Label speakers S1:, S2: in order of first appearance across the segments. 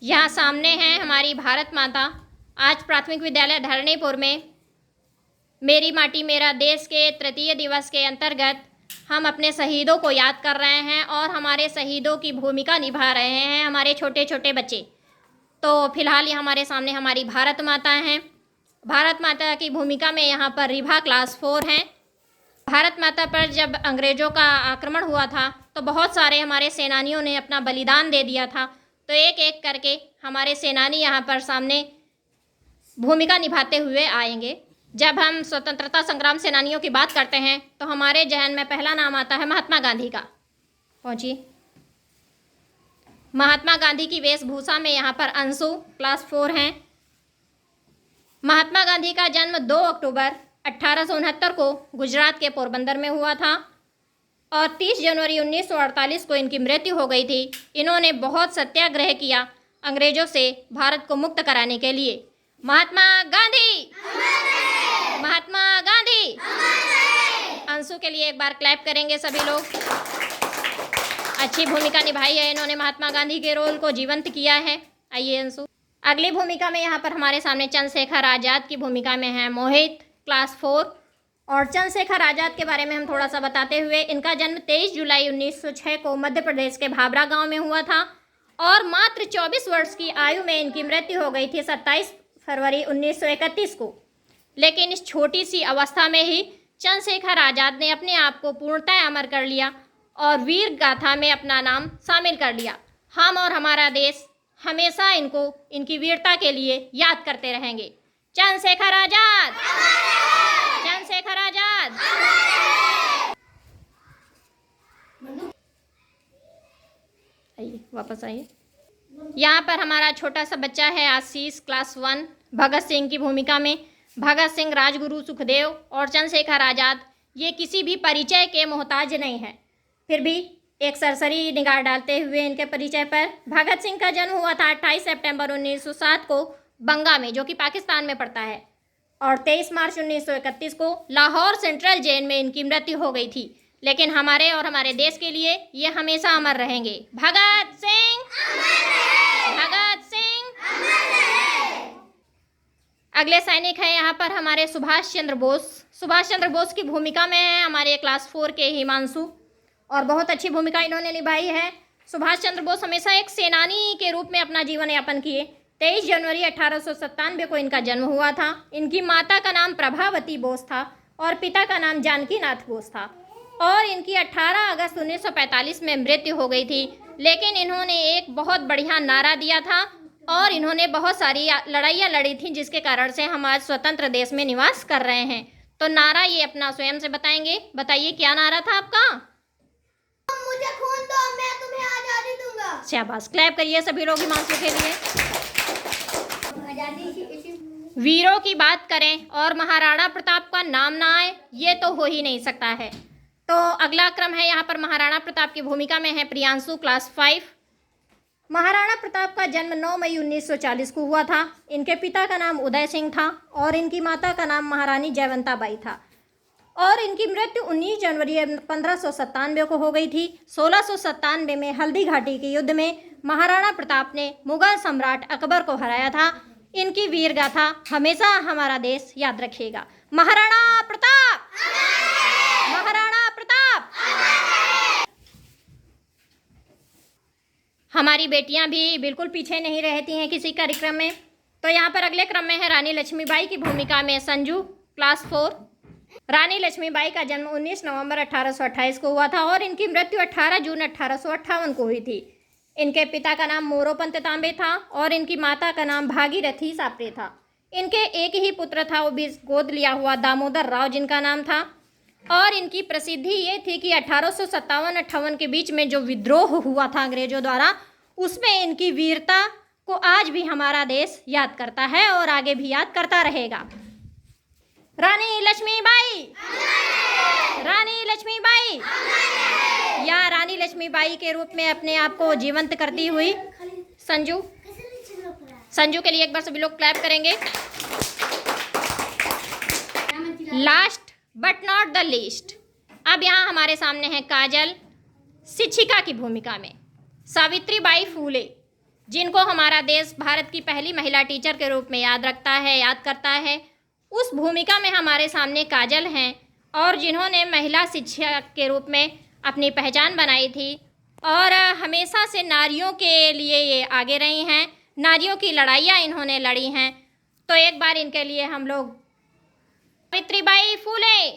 S1: यहाँ सामने है हमारी भारत माता। आज प्राथमिक विद्यालय धरणीपुर में मेरी माटी मेरा देश के तृतीय दिवस के अंतर्गत हम अपने शहीदों को याद कर रहे हैं और हमारे शहीदों की भूमिका निभा रहे हैं हमारे छोटे छोटे बच्चे। तो फिलहाल ये हमारे सामने हमारी भारत माता हैं। भारत माता की भूमिका में यहाँ पर रिभा क्लास 4 हैं। भारत माता पर जब अंग्रेज़ों का आक्रमण हुआ था तो बहुत सारे हमारे सेनानियों ने अपना बलिदान दे दिया था। तो एक एक करके हमारे सेनानी यहाँ पर सामने भूमिका निभाते हुए आएंगे। जब हम स्वतंत्रता संग्राम सेनानियों की बात करते हैं तो हमारे जहन में पहला नाम आता है महात्मा गांधी का। पहुँचिए। महात्मा गांधी की वेशभूषा में यहाँ पर अंशु क्लास 4 हैं। महात्मा गांधी का जन्म 2 अक्टूबर 1869 को गुजरात के पोरबंदर में हुआ था और 30 जनवरी 1948 को इनकी मृत्यु हो गई थी। इन्होंने बहुत सत्याग्रह किया अंग्रेज़ों से भारत को मुक्त कराने के लिए। महात्मा गांधी, महात्मा गांधी। अंशु के लिए एक बार क्लैप करेंगे सभी लोग। अच्छी भूमिका निभाई है इन्होंने, महात्मा गांधी के रोल को जीवंत किया है। आइए अंशु। अगली भूमिका में यहाँ पर हमारे सामने चंद्रशेखर आज़ाद की भूमिका में है मोहित क्लास 4। और चंद्रशेखर आज़ाद के बारे में हम थोड़ा सा बताते हुए, इनका जन्म 23 जुलाई 1906 को मध्य प्रदेश के भाभरा गांव में हुआ था और मात्र 24 वर्ष की आयु में इनकी मृत्यु हो गई थी 27 फरवरी 1931 को। लेकिन इस छोटी सी अवस्था में ही चंद्रशेखर आज़ाद ने अपने आप को पूर्णतः अमर कर लिया और वीर गाथा में अपना नाम शामिल कर लिया। हम और हमारा देश हमेशा इनको इनकी वीरता के लिए याद करते रहेंगे। चंद्रशेखर आज़ाद, चंद्रशेखर आज़ाद। आइए वापस आइए। यहाँ पर हमारा छोटा सा बच्चा है आशीष क्लास 1 भगत सिंह की भूमिका में। भगत सिंह, राजगुरु सुखदेव और चंद्रशेखर आज़ाद ये किसी भी परिचय के मोहताज नहीं है, फिर भी एक सरसरी निगाह डालते हुए इनके परिचय पर। भगत सिंह का जन्म हुआ था 28 सितंबर 1907 को बंगा में, जो कि पाकिस्तान में पड़ता है, और 23 मार्च 1931 को लाहौर सेंट्रल जेल में इनकी मृत्यु हो गई थी। लेकिन हमारे और हमारे देश के लिए ये हमेशा अमर रहेंगे। भगत सिंह, भगत सिंह। अगले सैनिक है यहाँ पर हमारे सुभाष चंद्र बोस। सुभाष चंद्र बोस की भूमिका में है हमारे क्लास 4 के हिमांशु और बहुत अच्छी भूमिका इन्होंने निभाई है। सुभाष चंद्र बोस हमेशा एक सेनानी के रूप में अपना जीवन यापन किए। 23 जनवरी 1897 को इनका जन्म हुआ था। इनकी माता का नाम प्रभावती बोस था और पिता का नाम जानकीनाथ बोस था और इनकी 18 अगस्त 1945 में मृत्यु हो गई थी। लेकिन इन्होंने एक बहुत बढ़िया नारा दिया था और इन्होंने बहुत सारी लड़ाइयाँ लड़ी थी, जिसके कारण से हम आज स्वतंत्र देश में निवास कर रहे हैं। तो नारा ये अपना स्वयं से बताएंगे। बताइए क्या नारा था आपका?
S2: मुझे खून दो, मैं तुम्हें आजादी दूंगा।
S1: शाबाश, क्लैप करिए सभी लोग हिमांशु के लिए। वीरों की बात करें और महाराणा प्रताप का नाम ना आए, ये तो हो ही नहीं सकता है। तो अगला क्रम है यहाँ पर महाराणा प्रताप की भूमिका में है प्रियांशु क्लास 5। महाराणा प्रताप का जन्म 9 मई 1940 को हुआ था। इनके पिता का नाम उदय सिंह था और इनकी माता का नाम महारानी जयवंता बाई था और इनकी मृत्यु 19 जनवरी 1597 को हो गई थी। 1697 में हल्दी घाटी के युद्ध में महाराणा प्रताप ने मुगल सम्राट अकबर को हराया था। इनकी वीर गाथा हमेशा हमारा देश याद रखेगा। महाराणा प्रताप, महाराणा प्रताप। हमारी बेटियां भी बिल्कुल पीछे नहीं रहती हैं किसी कार्यक्रम में। तो यहाँ पर अगले क्रम में है रानी लक्ष्मीबाई की भूमिका में संजू क्लास 4। रानी लक्ष्मीबाई का जन्म 19 नवंबर 1828 को हुआ था और इनकी मृत्यु 18 जून 1858 को हुई थी। इनके पिता का नाम मोरोपंत तांबे था और इनकी माता का नाम भागीरथी सापरे था। इनके एक ही पुत्र था, वो भी गोद लिया हुआ दामोदर राव जिनका नाम था। और इनकी प्रसिद्धि ये थी कि 1857-58 के बीच में जो विद्रोह हुआ था अंग्रेजों द्वारा, उसमें इनकी वीरता को आज भी हमारा देश याद करता है और आगे भी याद करता रहेगा। रानी लक्ष्मीबाई, रानी लक्ष्मीबाई। या रानी लक्ष्मीबाई के रूप में अपने आप को जीवंत करती हुई संजू। संजू के लिए एक बार सभी लोग क्लैप करेंगे। Last but not the least, अब यहाँ हमारे सामने है काजल शिक्षिका की भूमिका में। सावित्रीबाई फूले जिनको हमारा देश भारत की पहली महिला टीचर के रूप में याद रखता है, याद करता है। उस भूमिका में हमारे सामने काजल हैं और जिन्होंने महिला शिक्षक के रूप में अपनी पहचान बनाई थी और हमेशा से नारियों के लिए ये आगे रही हैं। नारियों की लड़ाइयाँ इन्होंने लड़ी हैं। तो एक बार इनके लिए हम लोग सावित्रीबाई फूले,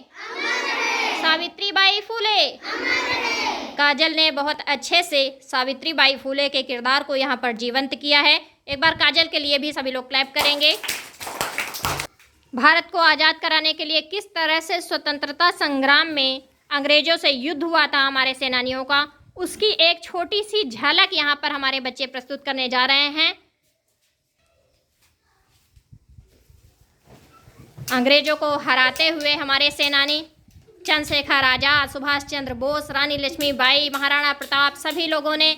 S1: सावित्रीबाई फूले। काजल ने बहुत अच्छे से सावित्रीबाई फूले के किरदार को यहाँ पर जीवंत किया है। एक बार काजल के लिए भी सभी लोग क्लैप करेंगे। भारत को आज़ाद कराने के लिए किस तरह से स्वतंत्रता संग्राम में अंग्रेजों से युद्ध हुआ था हमारे सेनानियों का, उसकी एक छोटी सी झलक यहाँ पर हमारे बच्चे प्रस्तुत करने जा रहे हैं। अंग्रेजों को हराते हुए हमारे सेनानी चंद्रशेखर आज़ाद, सुभाष चंद्र बोस, रानी लक्ष्मीबाई, महाराणा प्रताप सभी लोगों ने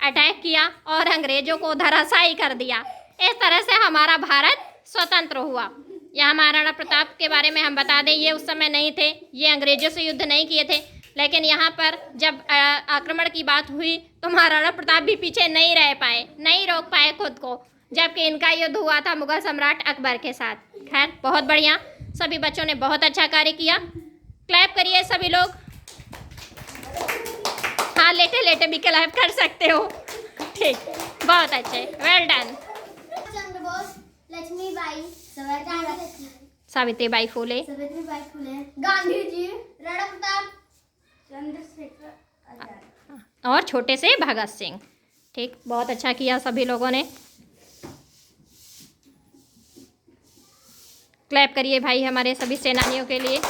S1: अटैक किया और अंग्रेजों को धराशायी कर दिया। इस तरह से हमारा भारत स्वतंत्र हुआ। यहाँ महाराणा प्रताप के बारे में हम बता दें, ये उस समय नहीं थे, ये अंग्रेजों से युद्ध नहीं किए थे, लेकिन यहाँ पर जब आक्रमण की बात हुई तो महाराणा प्रताप भी पीछे नहीं रह पाए, नहीं रोक पाए खुद को, जबकि इनका युद्ध हुआ था मुगल सम्राट अकबर के साथ। खैर बहुत बढ़िया, सभी बच्चों ने बहुत अच्छा कार्य किया। क्लैप करिए सभी लोग। हाँ, लेटे लेटे भी क्लैप कर सकते हो। ठीक, बहुत अच्छे, वेल डन।
S2: चंद्र बोस, लक्ष्मीबाई,
S1: सावित्रीबाई फूले,
S2: सावित्रीबाई फुले, गांधी जी, राणा प्रताप, चंद्रशेखर आजाद
S1: और छोटे से भगत सिंह। ठीक, बहुत अच्छा किया सभी लोगों ने। क्लैप करिए भाई हमारे सभी सेनानियों के लिए।